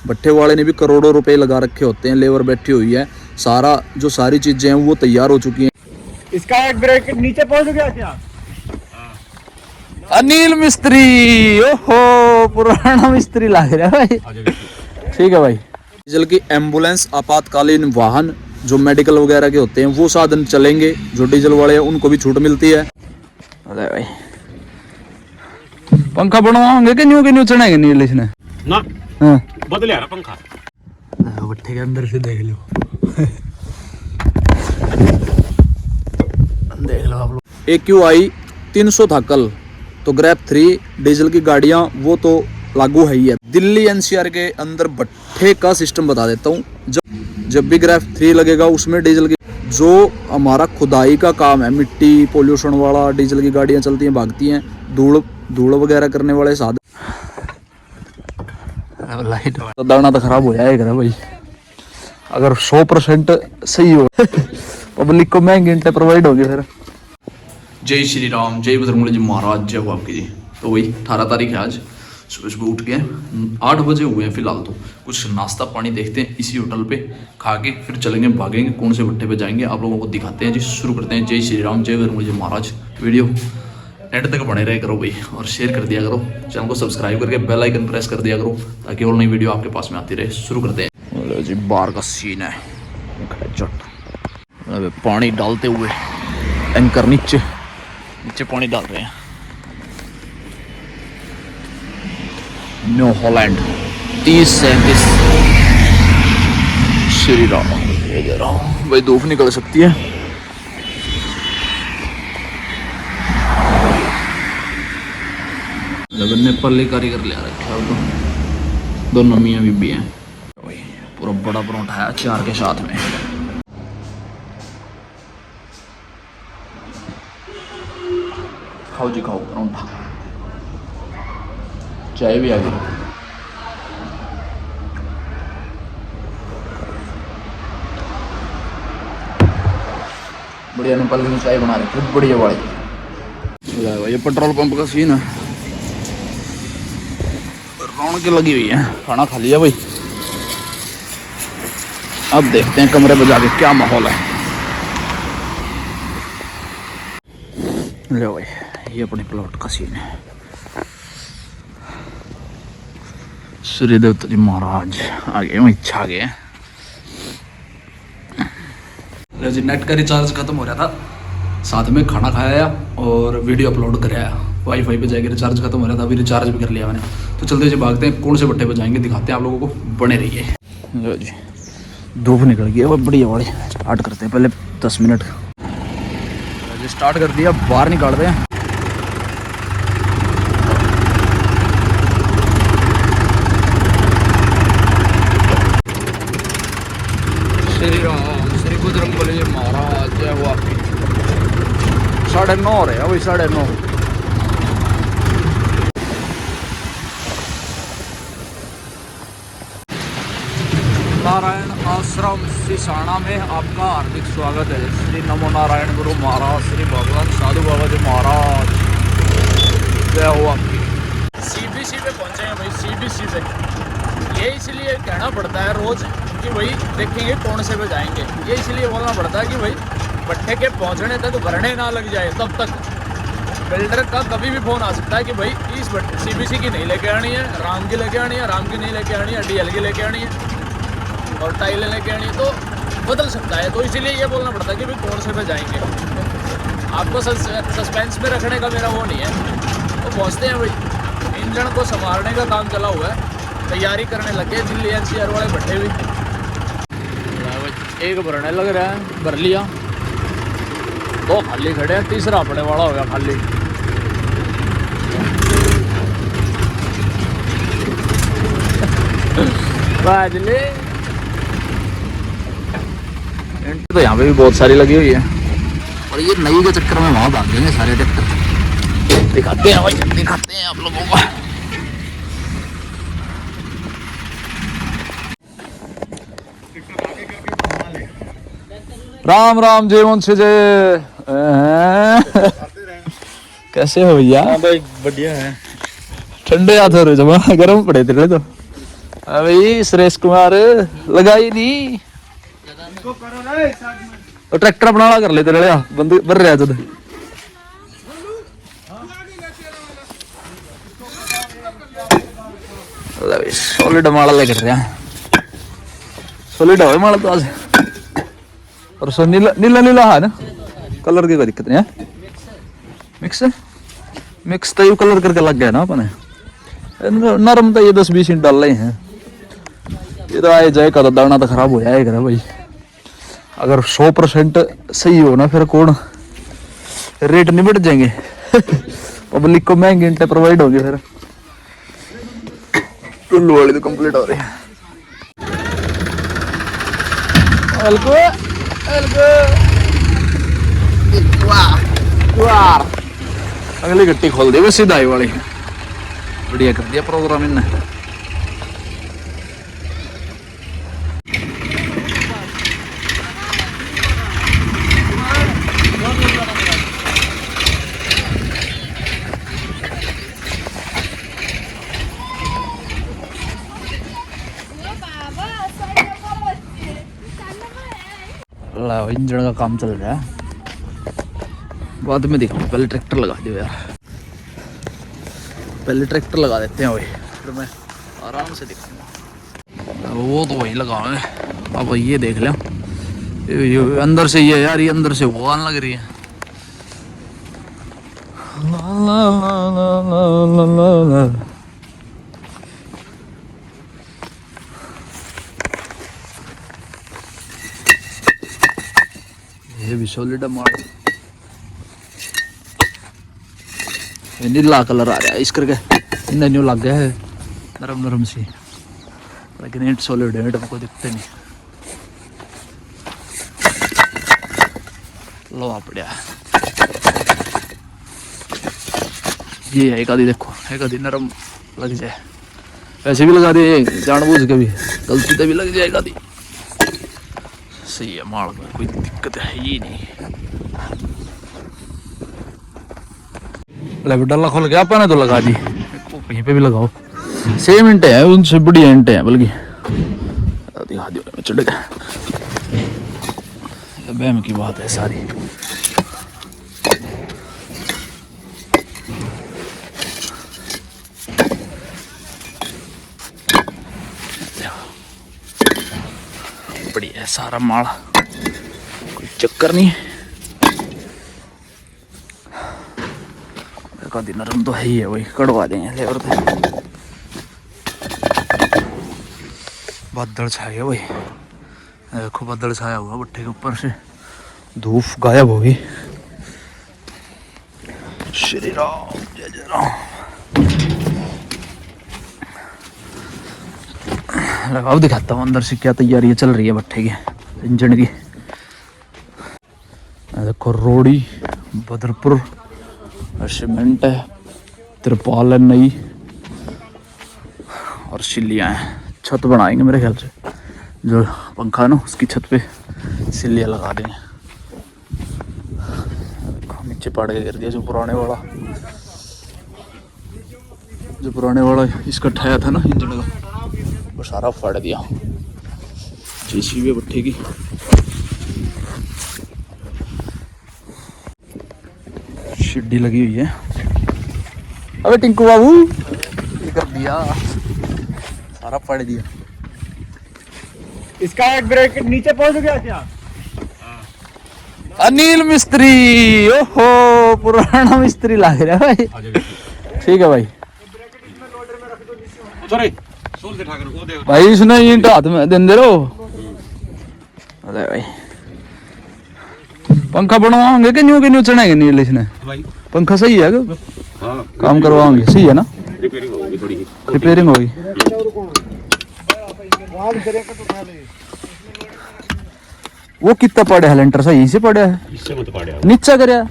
भट्ठे वाले ने भी करोड़ों रुपए लगा रखे होते हैं, लेबर बैठी हुई है, सारी चीजें हैं वो तैयार हो चुकी हैं। इसका एक ब्रेक नीचे पहुंच गया क्या? अनिल मिस्त्री, ओहो पुराना मिस्त्री लग रहा है भाई। ठीक है भाई। डीजल की एम्बुलेंस, आपातकालीन वाहन जो मेडिकल वगैरह के होते हैं वो साधन चलेंगे, जो डीजल वाले हैं उनको भी छूट मिलती है। अरे भाई पंखा बनवाओगे कि न्यू चढ़ाएंगे नील इसने ना? हाँ बदल यार पंखा भट्ठे के अंदर से देख लो देख लो आप लोग। AQI 300 था कल, तो ग्रैब 3 डीजल की गाड़ियां वो तो लागू है ही है। दिल्ली NCR के अंदर भट्ठे का सिस्टम बता देता हूँ। जब भी ग्रैब 3 लगेगा उसमें डीजल की जो हमारा खुदाई का काम है, मिट्टी पोल्यूशन वाला डीजल की गाड़ियां चलती हैं, भागती हैं, धूल वगैरह करने वाले साधन। लाइट तो दाना तो खराब हो जाएगा भाई अगर 100% सही हो पब्लिक को महंगी इंटें प्रोवाइड होगी फिर। जय श्री राम, जय बजरंगबली जी महाराज, जय हो आपकी जी। तो वही 18 तारीख है आज। सुबह उठ के 8 बजे हुए हैं फिलहाल, तो कुछ नाश्ता पानी देखते हैं इसी होटल पे, खा के फिर चलेंगे, भागेंगे, कौन से भट्टे पे जाएंगे आप लोगों को दिखाते हैं जी। शुरू करते हैं। जय श्री राम, जय बजरंगबली जी महाराज। वीडियो एंड तक बने रहे करो भाई, और शेयर कर दिया करो, चैनल को सब्सक्राइब करके बेल आइकन प्रेस कर दिया करो ताकि और नई वीडियो आपके पास में आती रहे। शुरू करते हैं जी। बाहर का सीन है, पानी डालते हुए टैंकर नीचे पानी डाल रहे हैं। New Holland 3037 Shri Ram. ये दे रहा हूँ भाई, धूप निकल सकती है। लगन ने पल्ले कारीगर ले रखा है, तो दोनों मियाँ बीबी हैं। पूरा बड़ा परोंठा है अचार के साथ में। खाओ जी खाओ परोंठा, चाय भी आ गई। बढ़िया नेपाल की चाय बना रही है, बढ़िया वाली। ये पेट्रोल पंप का सीन है, रौनक लगी हुई है। खाना खा लिया भाई, अब देखते हैं कमरे में जाके क्या माहौल है। लो भाई, ये अपने प्लॉट का सीन है। सूर्यदेव जी महाराज आगे में इच्छा गए। जी नेट का रिचार्ज खत्म हो रहा था, साथ में खाना खाया और वीडियो अपलोड कराया। वाईफाई पे जाके रिचार्ज खत्म हो रहा था, अभी रिचार्ज भी कर लिया मैंने। तो चलते जी भागते हैं, कौन से भट्टे पे जाएंगे दिखाते हैं आप लोगों को, बने रहिए। जी धूप निकल गई है, बढ़िया वाली। स्टार्ट करते हैं, पहले 10 मिनट स्टार्ट कर दिया, बाहर निकालते हैं। श्री राम, श्री बजरंगबली महाराज, जय हो आपकी। 9:30 हो रहे हैं भाई, 9:30। नारायण आश्रम सिसाना में आपका हार्दिक स्वागत है। श्री नमो नारायण गुरु महाराज, श्री भगवान साधु बाबा जी महाराज, जय हो आपकी। CBC पे पहुंचे हैं भाई, CBC पे। ये इसलिए कहना पड़ता है रोज कि भाई देखेंगे कौन से पे जाएंगे, ये इसलिए बोलना पड़ता है कि भाई भट्टे के पहुंचने तक भरने ना लग जाए, तब तक बिल्डर का कभी भी फोन आ सकता है कि भाई इस CBC की नहीं लेके आनी है, राम की लेके आनी है, राम की नहीं लेके आनी है, DL की लेके आनी है और टाइलें लेके आनी है, तो बदल सकता है। तो इसीलिए ये बोलना पड़ता है कि भाई कौन से पे जाएंगे। आपको सस्पेंस में रखने का मेरा वो नहीं है। तो पहुँचते हैं भाई, इंजन को संभालने का काम चला हुआ है, तैयारी करने लगे दिल्ली NCR वाले भट्टे भी। एक भरने लग रहा है, भर लिया, 2 खाली खड़े हैं, तीसरा अपने वाला हो गया खाली। बाजले तो यहाँ पे भी बहुत सारी लगी हुई है, और ये नई के चक्कर में वहाँ भाग देंगे सारे ट्रैक्टर। दिखाते हैं भाई, दिखाते हैं आप लोगों को। राम राम, जय वंश जय। कैसे हो भैया? भाई बढ़िया है। ठंडे हाथ हो रहे जमा, गर्म पड़े थे तो। भाई सुरेश कुमार लगाई नहीं और ट्रैक्टर अपना वाला कर ले तेरे बंद भर रहा जद सॉलिड माला लेकर रहा सॉलिड हो माला तो आज और सो नीला नीला नीला है ना कलर की कोई दिक्कत नहीं है मिक्स मिक्स तो ये कलर करके लग गया ना अपने नरम तो ये 10-20 इंच डाल रहे हैं ये तो आए जाए का तो दाना तो खराब हो जाएगा ना भाई अगर 100% सही हो ना फिर कौन रेट नहीं बढ़ जाएंगे पब्लिक को महंगे इंटे प्रोवाइड होंगे फिर टुल्लू वाली तो कंप्लीट हो रही है अगली गट्टी खोल दी सीधा आई वाली बढ़िया कर दिया प्रोग्राम इनने इंजन का काम चल रहा है बाद में दिखाऊं पहले ट्रैक्टर लगा दियो यार पहले ट्रैक्टर लगा देते हैं भाई फिर मैं आराम से दिखाऊंगा वो तो वही लगाओ अब ये देख लें ये अंदर से ये यार ये अंदर से वो आने लग रही है ला ला ला ला ला ला ला। ये भी सॉलिड मार नीला कलर आ रहा है इस करके इन्हें न्यू लग गया है नरम नरम सी लेकिन इट सॉलिड है हमको दिखते नहीं लो आप पड़ा ये है एक आधी देखो एक आधी नरम लग जाए ऐसे भी लगा दे जानबूझ के भी गलती से भी लग जाएगा आधी सही है माल में कोई दिक्कत है ही नहीं डल्ला खोल के आपने तो लगा दी कहीं पे भी लगाओ सेम इंटे है उनसे बढ़िया इंटे हैं बल्कि दिखा दियो चढ़ गया बहम की बात है सारी बढ़िया है सारा माल कोई चक्कर नहीं आधी नरम तो है ही है वही कड़वा देंगे लेबर पे बादल छाए वही देखो बादल छाया हुआ भट्टे के ऊपर से धूप गायब होगी श्री राम जय जय राम अब दिखाता हूँ अंदर से क्या तैयारी चल रही है भट्टे की इंजन की देखो रोड़ी बदरपुर सीमेंट है तिरपाल है नई और सिल्लियाँ हैं छत बनाएंगे मेरे ख्याल से जो पंखा है ना उसकी छत पे सिल्लियाँ लगा देंगे नीचे पाड़ के गिर दिया जो पुराने वाला इसका ठाया था ना इंजन का वो सारा फाड़ दिया जेसीबी भट्टे की शिड्डी लगी हुई है अबे टिंकू बाबू ये कर दिया सारा फाड़ दिया इसका एक ब्रेक नीचे पहुंच गया क्या? अनिल मिस्त्री ओहो पुराना मिस्त्री लग रहा है भाई ठीक है भाई भाई इसने ईंट हाथ में दे रहो अरे भाई पंखा बनवाओगे कि न्यू चढ़ाएंगे नील इसने पंखा सही है हाँ, काम करवाओगे सही है ना रिपेयरिंग होगी वो कितना पड़े है लेंटर सही से पड़े है इससे मत पड़े नीचा करया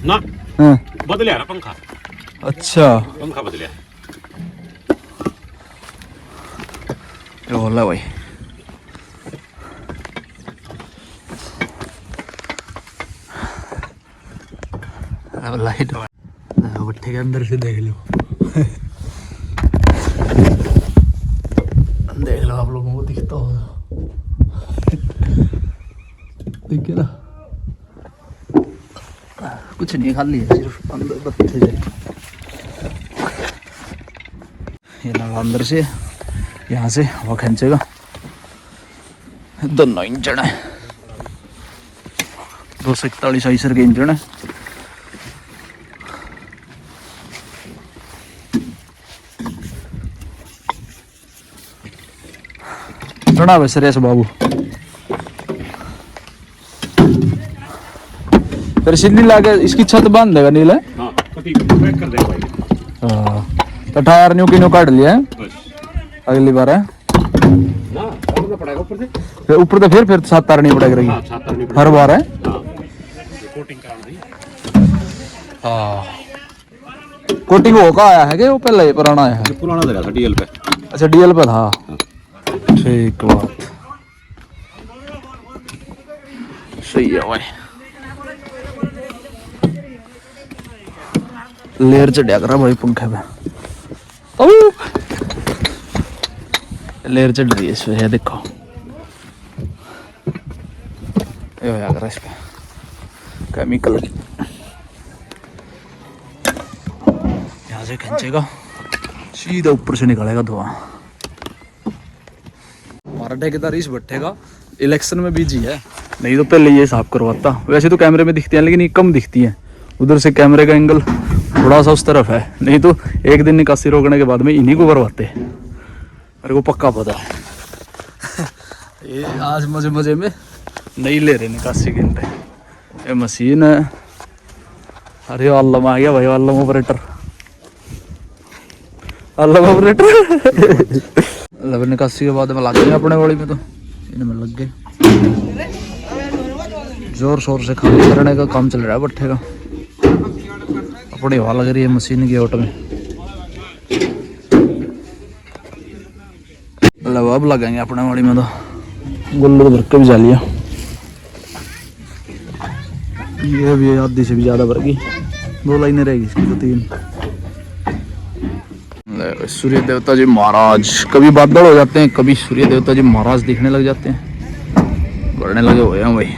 ना हां बदले यार पंखा अच्छा पंखा बदले ये होला भाई अब लाइट भट्टे के अंदर से देख लो वो दिखता होगा, ठीक है ना। कुछ नहीं, खाली है, सिर्फ अंदर बत्ती से। ये लगा अंदर से, यहाँ से हवा खींचेगा। दोनों इंजन है, 241 आइसर के इंजन है। चढ़ा वैसे रेस बाबू, फिर सिल्ली लाके इसकी छत बांध देगा नीला। हाँ, पैक कर देगा भाई। तो टायर न्यू की न्यू काट लिया है, अगली बार है ना, और पड़ेगा ऊपर से, फिर ऊपर से फिर 7 तार नहीं पड़ेगी, हाँ, 7 तार नहीं हर बार है। कोटिंग करा रही। हाँ, कोटिंग हो का आया है कि वो पहले पुराना आया है? ये पुराना लगा था डीएल पे। अच्छा, डीएल पे था, ठीक बात, सही है भाई। लेयर चढ़िया करा भाई पंखे पे, लेयर चढ़ रही है इस पे, देखो ये होया करा इस पे केमिकल की। यहाँ से खींचेगा सीधा ऊपर से निकलेगा धुआं। हमारा ठेकेदार इस भट्टे का इलेक्शन में बिजी है, नहीं तो पहले ये साफ करवाता। वैसे तो कैमरे में दिखती हैं, लेकिन ये कम दिखती हैं, उधर से कैमरे का एंगल थोड़ा सा उस तरफ है, नहीं तो एक दिन निकासी रोकने के बाद में इन्हीं को करवाते, मेरे को पक्का पता है। ये आज मजे मजे में नहीं ले रहे निकासी के अंदर, ये मशीन है। अरे अल्लाह आ गया भाई, अल्लाह ऑपरेटर, अल्लाह ऑपरेटर। लब निकासी के बाद में लग गए अपने वाली में, तो इनमें लग गए, जोर शोर से खाली करने का काम चल रहा है भट्टे का। अपनी हवा लग रही है मशीन की ओट में। लब अब लगाएंगे अपने वाली में, तो गुल्लू भर के भी जा लिया। ये भी आधी से भी ज्यादा भर गई, 2 लाइनें रहेगी इसकी, तो 3। सूर्य देवता जी महाराज, कभी बादल हो जाते हैं, कभी सूर्य देवता जी महाराज दिखने लग जाते हैं, बढ़ने लगे हुए हैं भाई।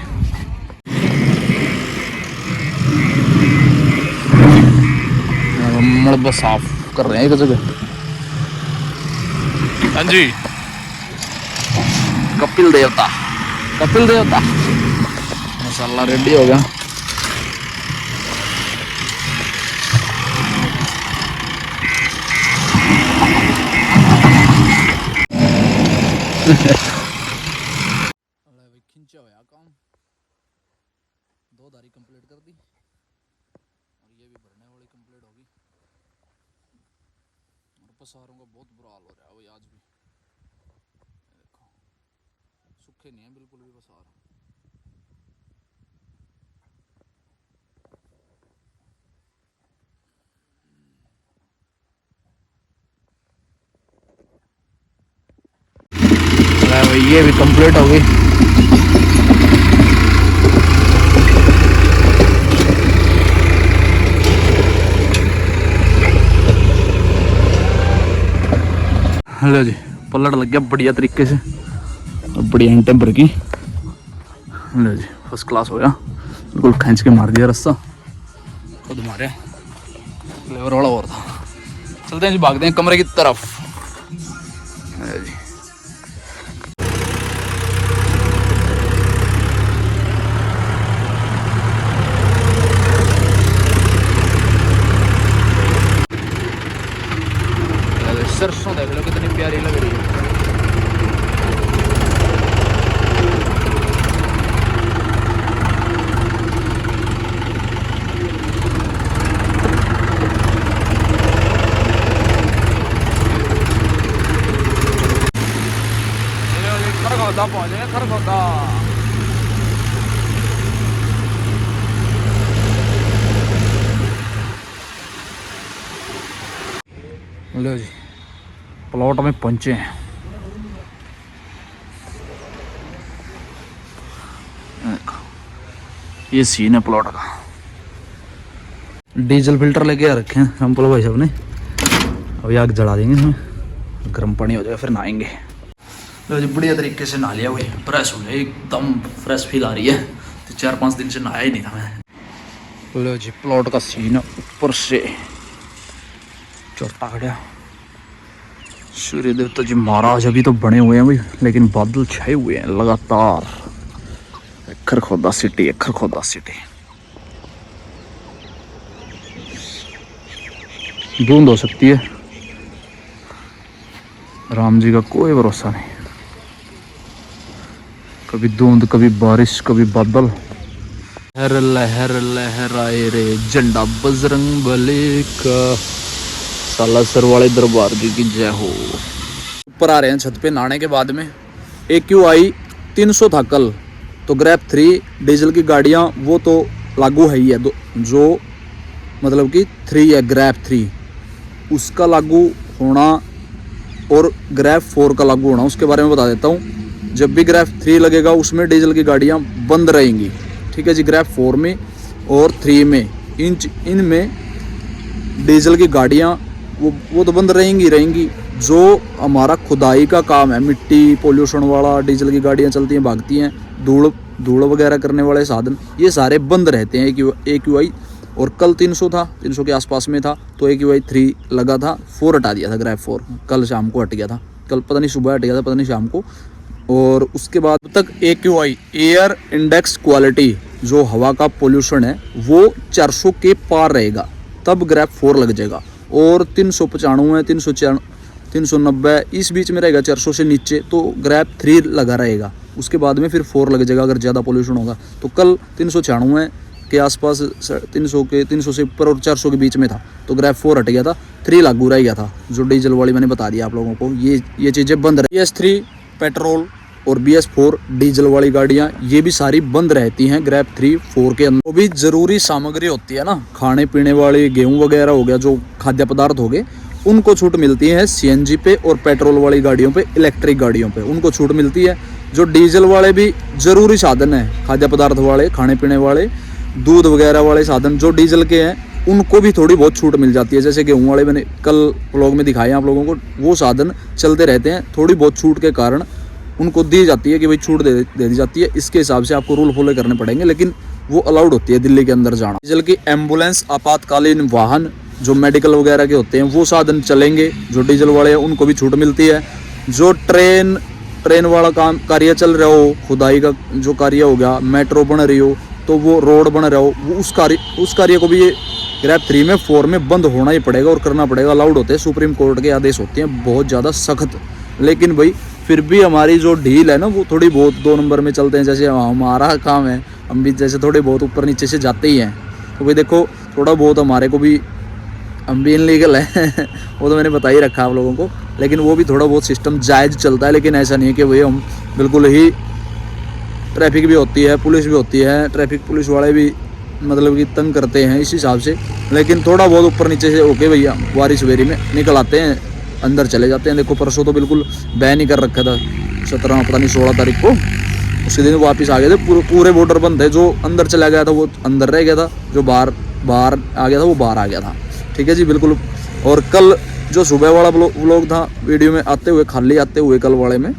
मलबा साफ कर रहे हैं एक जगह। हाँ जी, कपिल देवता, कपिल देवता मसाला रेडी हो गया। खिंचा हुआ काम, 2 धारी कंप्लीट कर दी, और ये भी भरने वाली कंप्लीट होगी। और पसारों का बहुत बुरा हाल हो रहा है भाई, आज भी देखो सूखे नहीं है बिल्कुल भी पसार। भाई ये भी कंप्लीट हो गई। हेलो जी, पलट लग गया बढ़िया तरीके से, बढ़िया एंड टेम्पर की। हेलो जी, फर्स्ट क्लास हो गया, बिल्कुल खींच के मार दिया रास्ता, खुद मारे, लेवर वाला और था। चलते हैं जी, भागते हैं कमरे की तरफ। हेलो जी, सरसों देख लो कितनी प्यारी लग रही है। खरगोदा पहुंच गए, खरगोदा। लो जी, प्लॉट में पहुंचे हैं। ये सीन है प्लॉट का। डीजल फिल्टर लेके आ रखे हैं रामपुर भाई साहब ने, अभी आग जला देंगे इसमें, गर्म पानी हो जाएगा फिर नहाएंगे। लो जी बढ़िया तरीके से नहा लिया, हुई फ्रेश हो गया, एकदम फ्रेश फील आ रही है। तो 4-5 दिन से नहाया ही नहीं था मैं। लो जी प्लॉट का सीन है, ऊपर से चोटा खड़ा। सूर्य देवता जी महाराज अभी तो बने हुए हैं भाई, लेकिन बादल छाए हुए हैं लगातार। खरखोदा सिटी है, खरखोदा सिटी। बूंद हो सकती है, राम जी का कोई भरोसा नहीं। कभी धुंध, कभी बारिश, कभी बादल। लहर लहर लहराए रे झंडा बजरंग बली का, सालासर वाले दरबार जी की जय हो। ऊपर आ रहे हैं छत पे नहाने के बाद में। AQI 300 था कल, तो ग्रैप 3 डीजल की गाड़ियां वो तो लागू है ही है, जो मतलब कि 3 है ग्रैप 3, उसका लागू होना और ग्रैप 4 का लागू होना, उसके बारे में बता देता हूँ। जब भी ग्रैप 3 लगेगा उसमें डीजल की गाड़ियाँ बंद रहेंगी, ठीक है जी। ग्रैप 4 में और 3 में इनमें डीजल की गाड़ियाँ वो तो बंद रहेंगी। जो हमारा खुदाई का काम है, मिट्टी पोल्यूशन वाला, डीजल की गाड़ियाँ चलती हैं, भागती हैं, धूल वगैरह करने वाले साधन, ये सारे बंद रहते हैं। AQI और कल 300 था, 300 के आसपास में था, तो AQI 3 लगा था, 4 हटा दिया था ग्रैप 4, कल शाम को हट गया था। कल पता नहीं सुबह हट गया था, पता नहीं शाम को। और उसके बाद तक AQI एयर इंडेक्स क्वालिटी, जो हवा का पोल्यूशन है, वो 400 के पार रहेगा, तब ग्रैप 4 लग जाएगा। और 395, 390 इस बीच में रहेगा, 400 से नीचे तो ग्रैप 3 लगा रहेगा। उसके बाद में फिर 4 लग जाएगा अगर ज़्यादा पोल्यूशन होगा। तो कल 396 के आसपास, 300 से ऊपर और 400 के बीच में था, तो ग्रैप 4 हट गया था, 3 लागू रह गया था। जो डीजल वाली मैंने बता दिया आप लोगों को, ये चीज़ें बंद रही। BS3 पेट्रोल और BS4 डीजल वाली गाड़ियाँ, ये भी सारी बंद रहती हैं ग्रैप 3-4 के अंदर। वो भी ज़रूरी सामग्री होती है ना, खाने पीने वाली, गेहूँ वगैरह हो गया, जो खाद्य पदार्थ हो गए, उनको छूट मिलती है CNG पे और पेट्रोल वाली गाड़ियों पे, इलेक्ट्रिक गाड़ियों पे उनको छूट मिलती है। जो डीजल वाले भी ज़रूरी साधन है, खाद्य पदार्थ वाले, खाने पीने वाले, दूध वगैरह वाले साधन जो डीजल के हैं, उनको भी थोड़ी बहुत छूट मिल जाती है। जैसे गेहूँ वाले मैंने कल व्लॉग में दिखाए आप लोगों को, वो साधन चलते रहते हैं, थोड़ी बहुत छूट के कारण उनको दी जाती है कि भाई छूट दे दी जाती है। इसके हिसाब से आपको रूल फॉलो करने पड़ेंगे, लेकिन वो अलाउड होती है दिल्ली के अंदर जाना। डीजल की एम्बुलेंस, आपातकालीन वाहन जो मेडिकल वगैरह के होते हैं, वो साधन चलेंगे। जो डीजल वाले हैं उनको भी छूट मिलती है। जो ट्रेन वाला काम कार्य चल रहा हो, खुदाई का जो कार्य हो गया, मेट्रो बन रही हो, तो वो रोड बन रहा हो, वो उस कार्य को भी ये ग्रैप 3 में 4 में बंद होना ही पड़ेगा और करना पड़ेगा। अलाउड होते हैं, सुप्रीम कोर्ट के आदेश होते हैं बहुत ज़्यादा सख्त। लेकिन भाई फिर भी हमारी जो ढील है ना, वो थोड़ी बहुत 2 नंबर में चलते हैं। जैसे हमारा काम है, हम भी जैसे थोड़े बहुत ऊपर नीचे से जाते ही हैं। तो भाई देखो, थोड़ा बहुत हमारे को भी, हम भी इनलीगल है वो तो मैंने बता ही रखा आप लोगों को, लेकिन वो भी थोड़ा बहुत सिस्टम जायज़ चलता है। लेकिन ऐसा नहीं है कि भाई हम बिल्कुल ही, ट्रैफिक भी होती है, पुलिस भी होती है, ट्रैफिक पुलिस वाले भी मतलब कि तंग करते हैं इस हिसाब से। लेकिन थोड़ा बहुत ऊपर नीचे से ओके भैया, बारिश वेरी में निकल आते हैं, अंदर चले जाते हैं। देखो परसों तो बिल्कुल बैन ही कर रखा था, 17 पता नहीं 16 तारीख को, उसी दिन वापस आ गए थे। पूरे बॉर्डर बंद थे। जो अंदर चला गया था वो अंदर रह गया था, जो बाहर आ गया था वो बाहर आ गया था। ठीक है जी, बिल्कुल। और कल जो सुबह वाला व्लॉग था, वीडियो में आते हुए, खाली आते हुए कल वाले में,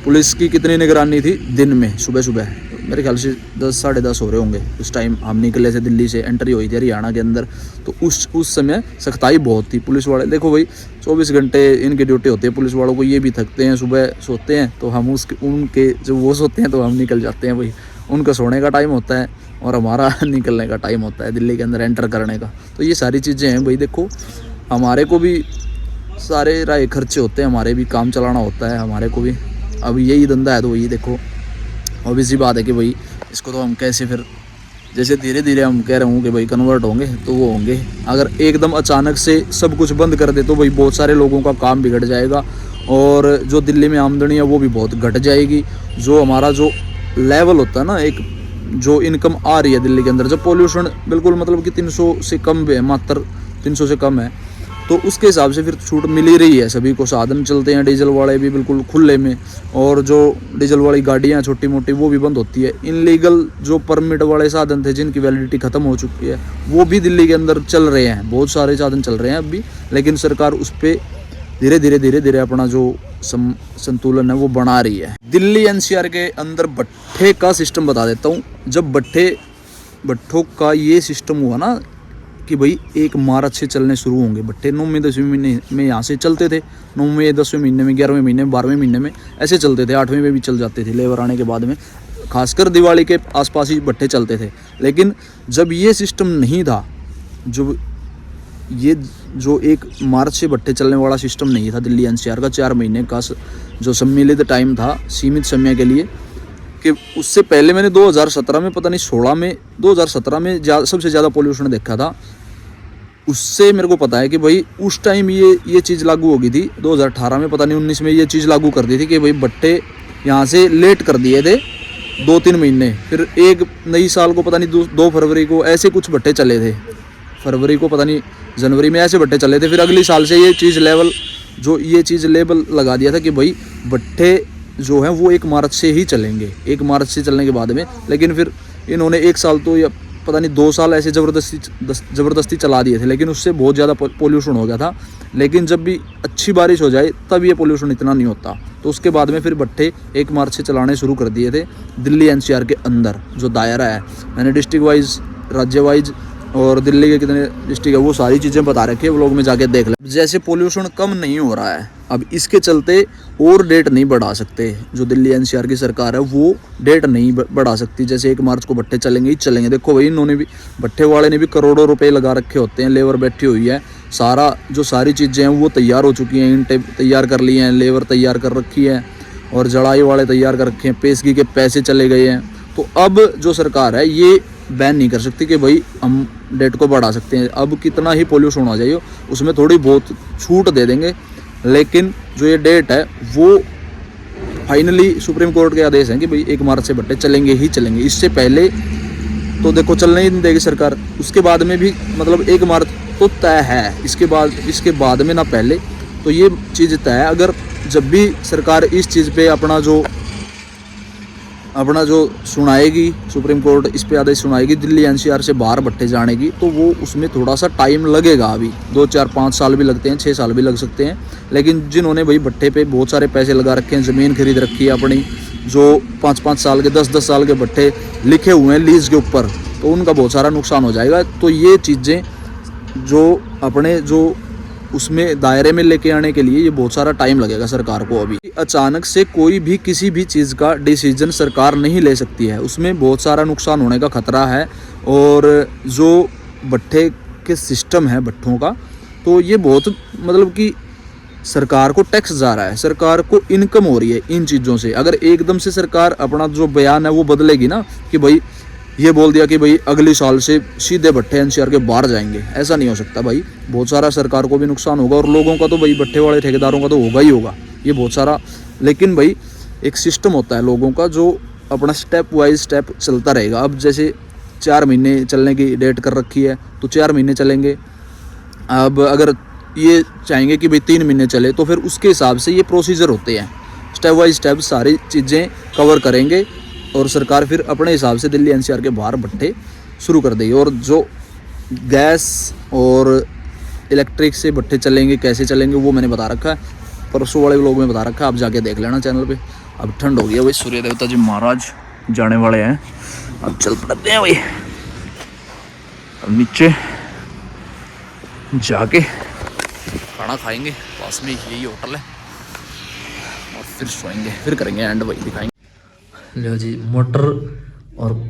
पुलिस की कितनी निगरानी थी दिन में, सुबह मेरे ख्याल से 10 साढ़े 10 हो रहे होंगे उस टाइम। हम निकले थे, दिल्ली से एंट्री हुई थी हरियाणा के अंदर, तो उस समय सख्ताई बहुत थी। पुलिस वाले देखो भाई, 24 घंटे इनकी ड्यूटी होती है पुलिस वालों को। ये भी थकते हैं, सुबह सोते हैं तो हम उनके जो वो सोते हैं तो हम निकल जाते हैं भाई। उनका सोने का टाइम होता है और हमारा निकलने का टाइम होता है, दिल्ली के अंदर एंटर करने का। तो ये सारी चीज़ें हैं भाई। देखो, हमारे को भी सारे राय खर्चे होते हैं, हमारे भी काम चलाना होता है हमारे को भी। अब यही धंधा है तो वही देखो, ऑब्वियसली बात है कि भाई इसको तो हम कैसे, फिर जैसे धीरे धीरे हम कह रहे हूँ कि भाई कन्वर्ट होंगे तो वो होंगे। अगर एकदम अचानक से सब कुछ बंद कर दे तो भाई बहुत सारे लोगों का काम बिगड़ जाएगा और जो दिल्ली में आमदनी है वो भी बहुत घट जाएगी। जो हमारा जो लेवल होता है ना, एक जो इनकम आ रही है दिल्ली के अंदर, जब पॉल्यूशन बिल्कुल मतलब कि 300 से कम है, मात्र 300 से कम है, तो उसके हिसाब से फिर छूट मिल ही रही है सभी को। साधन चलते हैं डीजल वाले भी बिल्कुल खुले में, और जो डीजल वाली गाड़ियाँ छोटी मोटी वो भी बंद होती है। इनलीगल जो परमिट वाले साधन थे जिनकी वैलिडिटी ख़त्म हो चुकी है, वो भी दिल्ली के अंदर चल रहे हैं, बहुत सारे साधन चल रहे हैं अब भी। लेकिन सरकार उस पर धीरे धीरे अपना जो संतुलन है वो बना रही है। दिल्ली एनसीआर के अंदर भट्ठे का सिस्टम बता देता हूँ। जब भट्ठों का ये सिस्टम हुआ ना कि भाई 1 मार्च से चलने शुरू होंगे भट्ठे। 9वें 10वें महीने में यहाँ से चलते थे, 9वें 10वें महीने में, 11वें महीने में, 12वें महीने में ऐसे चलते थे, 8वें में भी चल जाते थे लेबर आने के बाद में। खासकर दिवाली के आसपास ही भट्ठे चलते थे। लेकिन जब ये सिस्टम नहीं था, जो 1 मार्च से भट्ठे चलने वाला सिस्टम नहीं था दिल्ली एनसीआर का, 4 महीने का जो सम्मिलित टाइम था सीमित समय के लिए, कि उससे पहले मैंने 2017 में पता नहीं 16 में 2017 में सबसे ज़्यादा पोल्यूशन देखा था। उससे मेरे को पता है कि भाई उस टाइम ये चीज़ लागू हो गई थी। 2018 में पता नहीं 19 में ये चीज़ लागू कर दी थी कि भाई भट्ठे यहाँ से लेट कर दिए थे 2-3 महीने। फिर एक नई साल को पता नहीं 2 फरवरी को ऐसे कुछ भट्ठे चले थे, फरवरी को पता नहीं जनवरी में ऐसे भट्ठे चले थे। फिर अगली साल से ये चीज़ लेबल लगा दिया था कि भाई भट्ठे जो है वो 1 मार्च से ही चलेंगे, 1 मार्च से चलने के बाद में। लेकिन फिर इन्होंने 1 साल तो या पता नहीं 2 साल ऐसे ज़बरदस्ती चला दिए थे, लेकिन उससे बहुत ज़्यादा पोल्यूशन हो गया था। लेकिन जब भी अच्छी बारिश हो जाए तब ये पोल्यूशन इतना नहीं होता। तो उसके बाद में फिर भट्ठे 1 मार्च से चलाने शुरू कर दिए थे दिल्ली एनसीआर के अंदर जो दायरा है। मैंने डिस्ट्रिक्ट वाइज, राज्य वाइज और दिल्ली के कितने डिस्ट्रिक्ट है वो सारी चीज़ें बता रखी है, व्लॉग में जाके देख लें। जैसे पोल्यूशन कम नहीं हो रहा है, अब इसके चलते और डेट नहीं बढ़ा सकते। जो दिल्ली एनसीआर की सरकार है वो डेट नहीं बढ़ा सकती। जैसे 1 मार्च को भट्ठे चलेंगे ही चलेंगे। देखो भाई, इन्होंने भी, भट्ठे वाले ने भी करोड़ों रुपए लगा रखे होते हैं, लेबर बैठी हुई है, सारी चीज़ें हैं वो तैयार हो चुकी हैं, ईंटें तैयार कर ली हैं, लेबर तैयार कर रखी है और जड़ाई वाले तैयार कर रखे हैं, पेशगी के पैसे चले गए हैं। तो अब जो सरकार है ये बैन नहीं कर सकती कि भाई हम डेट को बढ़ा सकते हैं। अब कितना ही पोल्यूशन हो जाए उसमें थोड़ी बहुत छूट दे देंगे, लेकिन जो ये डेट है वो फाइनली सुप्रीम कोर्ट के आदेश हैं कि भाई 1 मार्च से भट्ठे चलेंगे ही चलेंगे। इससे पहले तो देखो चलने ही नहीं देगी सरकार। उसके बाद में भी मतलब 1 मार्च तो तय है, इसके बाद में ना पहले, तो ये चीज़ तय है। अगर जब भी सरकार इस चीज़ पे अपना जो सुनाएगी, सुप्रीम कोर्ट इस पे आदेश सुनाएगी दिल्ली एनसीआर से बाहर भट्ठे जाने की, तो वो उसमें थोड़ा सा टाइम लगेगा। अभी 2, 4, 5 साल भी लगते हैं, 6 साल भी लग सकते हैं। लेकिन जिन्होंने भाई भट्ठे पे बहुत सारे पैसे लगा रखे हैं, ज़मीन खरीद रखी है अपनी, जो 5-5 साल के 10-10 साल के भट्ठे लिखे हुए हैं लीज के ऊपर, तो उनका बहुत सारा नुकसान हो जाएगा। तो ये चीज़ें जो उसमें दायरे में लेके आने के लिए ये बहुत सारा टाइम लगेगा सरकार को। अभी अचानक से कोई भी किसी भी चीज़ का डिसीजन सरकार नहीं ले सकती है, उसमें बहुत सारा नुकसान होने का खतरा है। और जो भट्ठे के सिस्टम है भट्ठों का, तो ये बहुत मतलब कि सरकार को टैक्स जा रहा है, सरकार को इनकम हो रही है इन चीज़ों से। अगर एकदम से सरकार अपना जो बयान है वो बदलेगी ना कि भाई ये बोल दिया कि भाई अगले साल से सीधे भट्ठे एनसीआर के बाहर जाएंगे, ऐसा नहीं हो सकता भाई। बहुत सारा सरकार को भी नुकसान होगा और लोगों का तो भाई भट्ठे वाले ठेकेदारों का तो होगा ही होगा ये बहुत सारा। लेकिन भाई एक सिस्टम होता है लोगों का जो अपना स्टेप वाइज स्टेप चलता रहेगा। अब जैसे 4 महीने चलने की डेट कर रखी है तो 4 महीने चलेंगे। अब अगर ये चाहेंगे कि भाई 3 महीने चले तो फिर उसके हिसाब से ये प्रोसीजर होते हैं, स्टेप बाई स्टेप सारी चीज़ें कवर करेंगे और सरकार फिर अपने हिसाब से दिल्ली एनसीआर के बाहर भट्ठे शुरू कर देगी। और जो गैस और इलेक्ट्रिक से भट्ठे चलेंगे, कैसे चलेंगे वो मैंने बता रखा है, परसों वाले व्लॉग में बता रखा है, आप जाके देख लेना चैनल पे। अब ठंड हो गई है भाई, सूर्य देवता जी महाराज जाने वाले हैं, अब चल पड़ते हैं भाई। अब नीचे जाके खाना खाएंगे, पास में यही होटल है, और फिर सोएंगे, फिर करेंगे एंड वही दिखाएंगे। लो जी,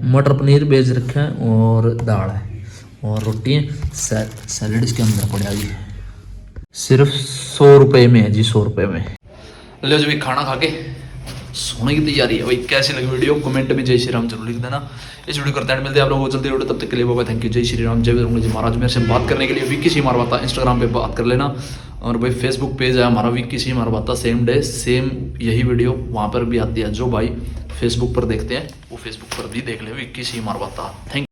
मटर पनीर बेच रखे हैं और दाल है और रोटी है, सैलड इसके अंदर पड़ा जी, सिर्फ 100 रुपये में है जी, 100 रुपये में। लो जी, खाना खा के सोने की तैयारी है भाई। कैसी लगी वीडियो कमेंट में जय श्री राम जरूर लिख देना। इस वीडियो करते हैं, मिलते हैं आप लोगों को जल्दी वीडियो, तब तक के लिए बाबा, थैंक यू, जय श्री राम, जय बजरंग जी महाराज। मेरे से बात करने के लिए विक्की सी मारवाता इंस्टाग्राम पे बात कर लेना, और भाई फेसबुक पेज है हमारा विक्की सी मारवाता, सेम डे सेम यही वीडियो वहाँ पर भी आती है। जो भाई फेसबुक पर देखते हैं वो फेसबुक पर भी देख ले, विक्की सी मारवाता। थैंक